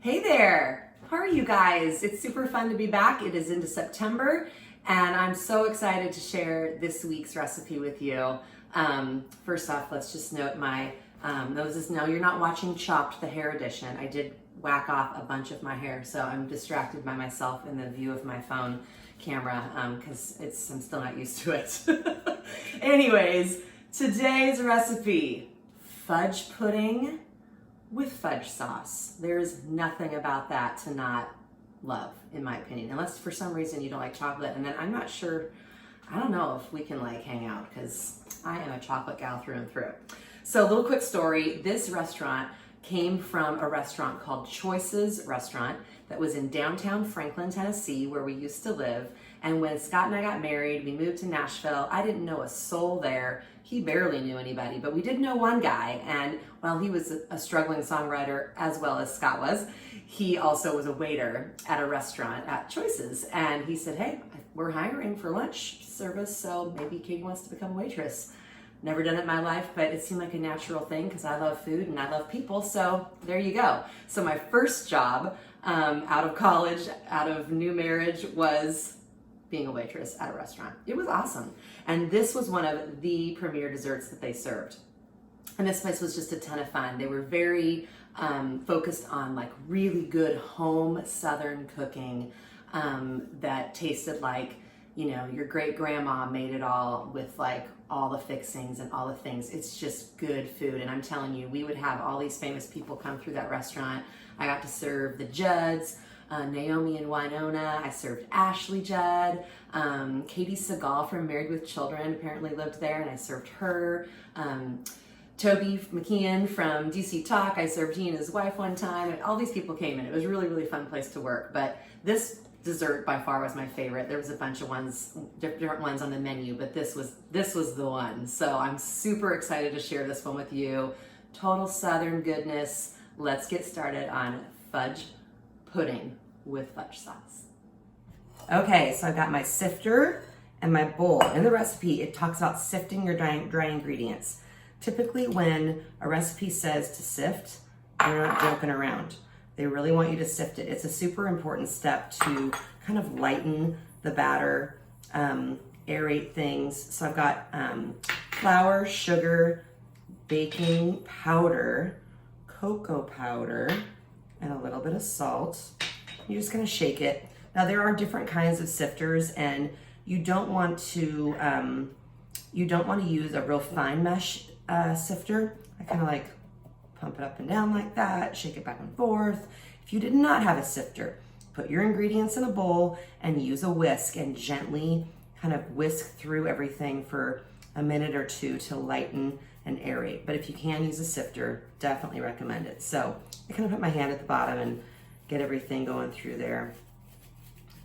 Hey there, how are you guys? It's super fun to be back. It is into September and I'm so excited to share this week's recipe with you. First off, let's just note my noses. No, you're not watching Chopped, the hair edition. I did whack off a bunch of my hair, so I'm distracted by myself in the view of my phone camera because I'm still not used to it. Anyways, today's recipe, fudge pudding with fudge sauce. There's nothing about that to not love, in my opinion, unless for some reason you don't like chocolate. And then I'm not sure, I don't know if we can like hang out because I am a chocolate gal through and through. So a little quick story. This restaurant came from a restaurant called Choices Restaurant that was in downtown Franklin, Tennessee, where we used to live. And when Scott and I got married, we moved to Nashville. I didn't know a soul there. He barely knew anybody, but we did know one guy. And while he was a struggling songwriter, as well as Scott was, he also was a waiter at a restaurant at Choices. And he said, hey, we're hiring for lunch service, so maybe Katie wants to become a waitress. Never done it in my life, but it seemed like a natural thing because I love food and I love people, so there you go. So my first job out of college, out of new marriage, was being a waitress at a restaurant. It was awesome. And this was one of the premier desserts that they served. And this place was just a ton of fun. They were very focused on like really good home Southern cooking that tasted like, you know, your great grandma made it all with like all the fixings and all the things. It's just good food. And I'm telling you, we would have all these famous people come through that restaurant. I got to serve the Judds, Naomi and Winona. I served Ashley Judd. Katie Seagal from Married with Children apparently lived there and I served her. Toby McKeon from DC Talk, I served he and his wife one time. And all these people came in. It was a really, really fun place to work. But this dessert by far was my favorite. There was a bunch of ones, different ones on the menu, but this was the one. So I'm super excited to share this one with you. Total Southern goodness. Let's get started on fudge pudding with fudge sauce. Okay, so I've got my sifter and my bowl. In the recipe, it talks about sifting your dry ingredients. Typically when a recipe says to sift, they're not joking around. They really want you to sift it. It's a super important step to kind of lighten the batter, aerate things. So I've got flour, sugar, baking powder, cocoa powder, and a little bit of salt. You're just gonna shake it. Now there are different kinds of sifters, and you don't want to use a real fine mesh sifter. I kind of like pump it up and down like that, shake it back and forth. If you did not have a sifter, put your ingredients in a bowl and use a whisk and gently kind of whisk through everything for a minute or two to lighten and aerate. But if you can use a sifter, definitely recommend it. So I kind of put my hand at the bottom and get everything going through there.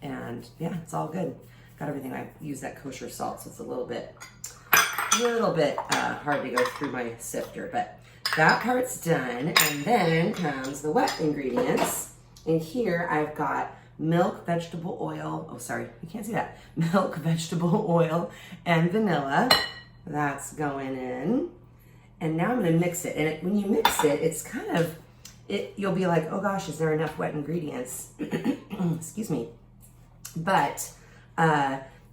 And yeah, it's all good. Got everything. I use that kosher salt, so it's a little bit hard to go through my sifter, but that part's done. And then comes the wet ingredients. And here I've got milk, vegetable oil. Oh, sorry, you can't see that. Milk, vegetable oil, and vanilla. That's going in. And now I'm gonna mix it. And when you mix it, it's kind of, you'll be like, oh gosh, is there enough wet ingredients? Excuse me. But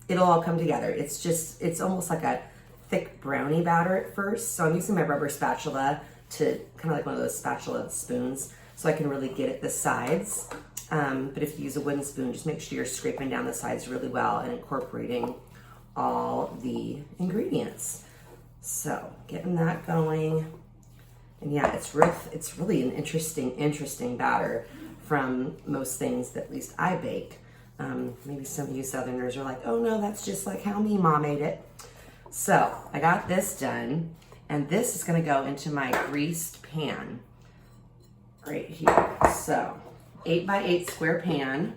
it'll all come together. It's almost like a thick brownie batter at first. So I'm using my rubber spatula to kind of like one of those spatula spoons so I can really get at the sides. But if you use a wooden spoon, just make sure you're scraping down the sides really well and incorporating all the ingredients. So getting that going. And yeah, it's really an interesting batter from most things that at least I bake. Maybe some of you Southerners are like, oh no, that's just like how me mom made it. So I got this done, and this is gonna go into my greased pan right here. So 8x8 square pan,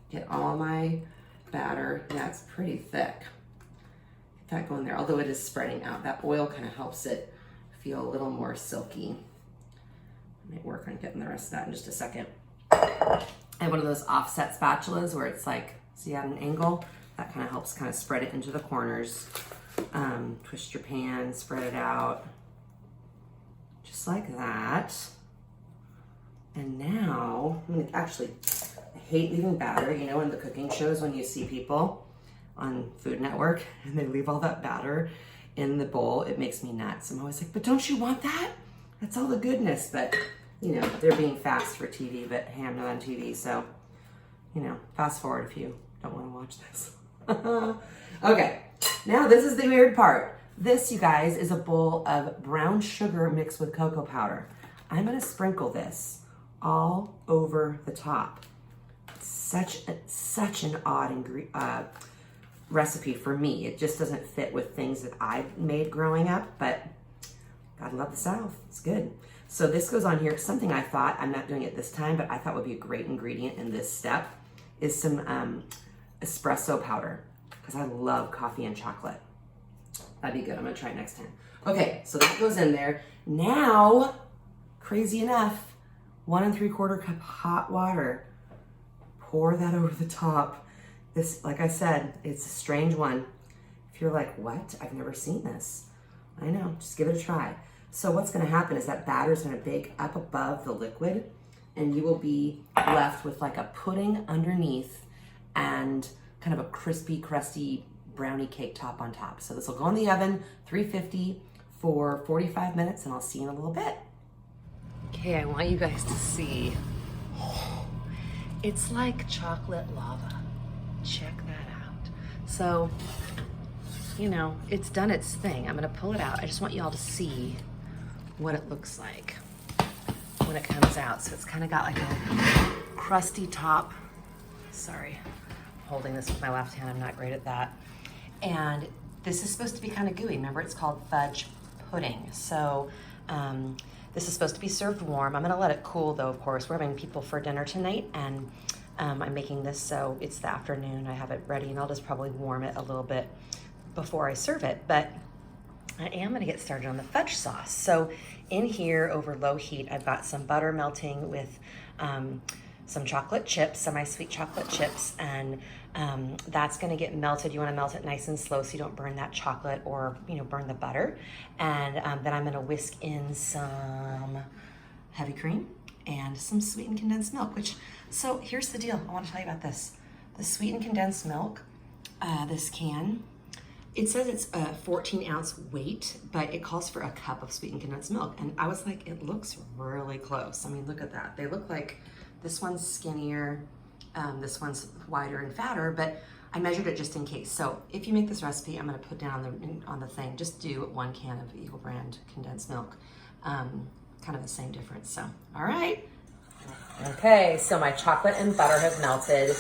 get all my batter. That's pretty thick. Get that going there, although it is spreading out. That oil kind of helps it feel a little more silky. I might work on getting the rest of that in just a second. I have one of those offset spatulas where it's like, see at an angle? That kind of helps kind of spread it into the corners. Twist your pan, spread it out, just like that. And now bowl. I mean, actually, I hate leaving batter. You know, in the cooking shows when you see people on Food Network and they leave all that batter in the bowl, it makes me nuts. I'm always like, but don't you want that? That's all the goodness. But, you know, they're being fast for TV, but hey, I'm not on TV, so, you know, fast forward if you don't want to watch this. Okay, now this is the weird part. This, you guys, is a bowl of brown sugar mixed with cocoa powder. I'm gonna sprinkle this all over the top. Such an odd recipe for me. It just doesn't fit with things that I've made growing up, but gotta love the South. It's good. So this goes on here. Something I thought, I'm not doing it this time, but I thought would be a great ingredient in this step is some espresso powder, because I love coffee and chocolate. That'd be good. I'm gonna try it next time. Okay, so that goes in there. Now, crazy enough, 1 3/4 cup hot water. Pour that over the top. This, like I said, it's a strange one. If you're like, what? I've never seen this. I know, just give it a try. So what's gonna happen is that batter is gonna bake up above the liquid, and you will be left with like a pudding underneath and kind of a crispy, crusty brownie cake top on top. So this will go in the oven, 350 for 45 minutes, and I'll see you in a little bit. Okay, I want you guys to see. It's like chocolate lava. Check that out. So, you know, it's done its thing. I'm gonna pull it out. I just want you all to see what it looks like when it comes out. So it's kind of got like a crusty top. Sorry, I'm holding this with my left hand. I'm not great at that. And this is supposed to be kind of gooey. Remember, it's called fudge pudding. So this is supposed to be served warm. I'm gonna let it cool though, of course. We're having people for dinner tonight, and I'm making this so it's the afternoon. I have it ready, and I'll just probably warm it a little bit before I serve it. But I am gonna get started on the fudge sauce. So in here over low heat, I've got some butter melting with some chocolate chips, semi-sweet chocolate chips, and that's gonna get melted. You wanna melt it nice and slow so you don't burn that chocolate or, you know, burn the butter. And then I'm gonna whisk in some heavy cream and some sweetened condensed milk, so here's the deal. I wanna tell you about this. The sweetened condensed milk, this can, it says it's a 14-ounce weight, but it calls for a cup of sweetened condensed milk. And I was like, it looks really close. I mean, look at that. They look like, this one's skinnier, this one's wider and fatter, but I measured it just in case. So if you make this recipe, I'm gonna put down on the thing, just do 1 can of Eagle brand condensed milk. Kind of the same difference, so, all right. Okay, so my chocolate and butter have melted,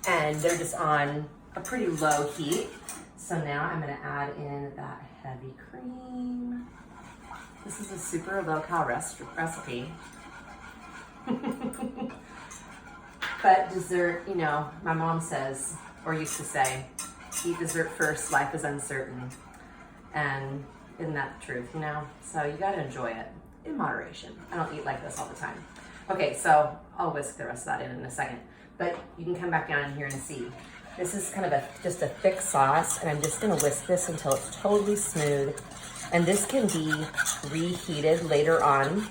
and they're just on a pretty low heat. So now I'm gonna add in that heavy cream. This is a super low-cal recipe. But dessert, you know, my mom says, or used to say, eat dessert first, life is uncertain. And isn't that the truth, you know? So you gotta enjoy it in moderation. I don't eat like this all the time. Okay, so I'll whisk the rest of that in a second. But you can come back down in here and see. This is kind of just a thick sauce, and I'm just gonna whisk this until it's totally smooth. And this can be reheated later on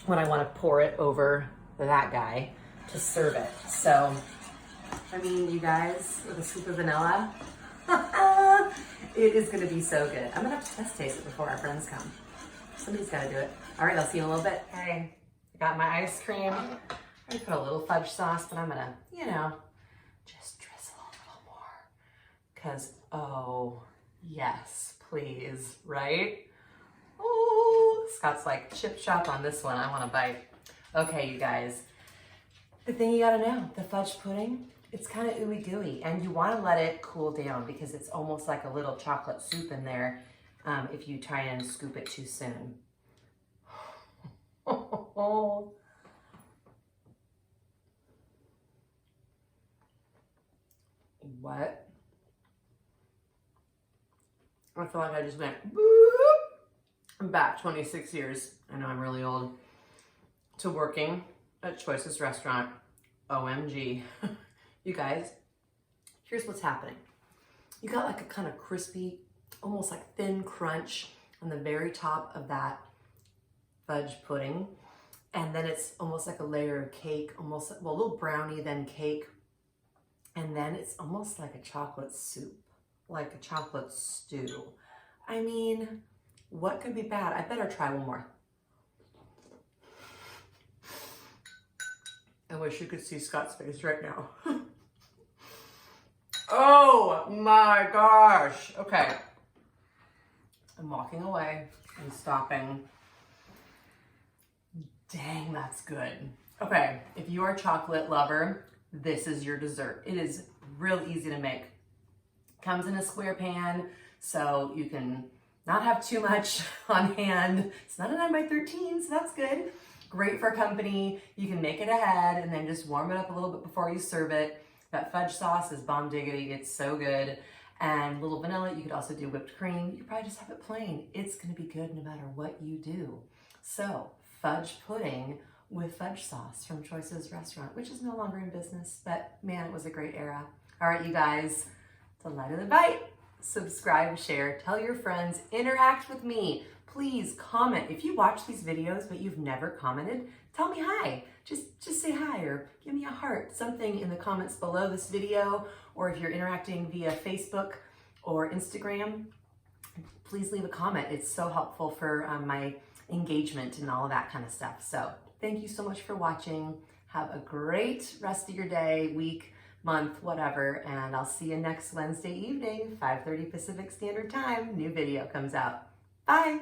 when I wanna pour it over that guy to serve it. So, I mean, you guys, with a scoop of vanilla, it is gonna be so good. I'm gonna have to test taste it before our friends come. Somebody's gotta do it. All right, I'll see you in a little bit. Hey, I got my ice cream. I put a little fudge sauce, but I'm gonna, you know, just drizzle a little more. Cause, oh, yes, please, right? Oh, Scott's like, chip chop on this one, I wanna bite. Okay, you guys, the thing you gotta know, the fudge pudding, it's kind of ooey gooey, and you wanna let it cool down because it's almost like a little chocolate soup in there if you try and scoop it too soon. What? I feel like I just went boop. I'm back 26 years. I know I'm really old. To working at Choices Restaurant. OMG. You guys, here's what's happening. You got like a kind of crispy, almost like thin crunch on the very top of that fudge pudding. And then it's almost like a layer of cake, almost, well, a little brownie, then cake. And then it's almost like a chocolate soup, like a chocolate stew. I mean, what could be bad? I better try one more. I wish you could see Scott's face right now. Oh my gosh. Okay. I'm walking away and stopping. Dang, that's good. Okay, if you are a chocolate lover, this is your dessert. It is real easy to make. Comes in a square pan, so you can not have too much on hand. It's not a 9x13, so that's good. Great for company. You can make it ahead and then just warm it up a little bit before you serve it. That fudge sauce is bomb diggity. It's so good. And a little vanilla. You could also do whipped cream. You could probably just have it plain. It's going to be good no matter what you do. So, fudge pudding with fudge sauce from Choices Restaurant, which is no longer in business, but man, it was a great era. All right, you guys, delight of the bite. Subscribe, share, tell your friends, interact with me. Please comment. If you watch these videos but you've never commented, tell me hi. Just say hi or give me a heart, something in the comments below this video, or if you're interacting via Facebook or Instagram, please leave a comment. It's so helpful for my engagement and all of that kind of stuff. So thank you so much for watching. Have a great rest of your day, week, month, whatever, and I'll see you next Wednesday evening, 5:30 Pacific Standard Time. New video comes out. Bye.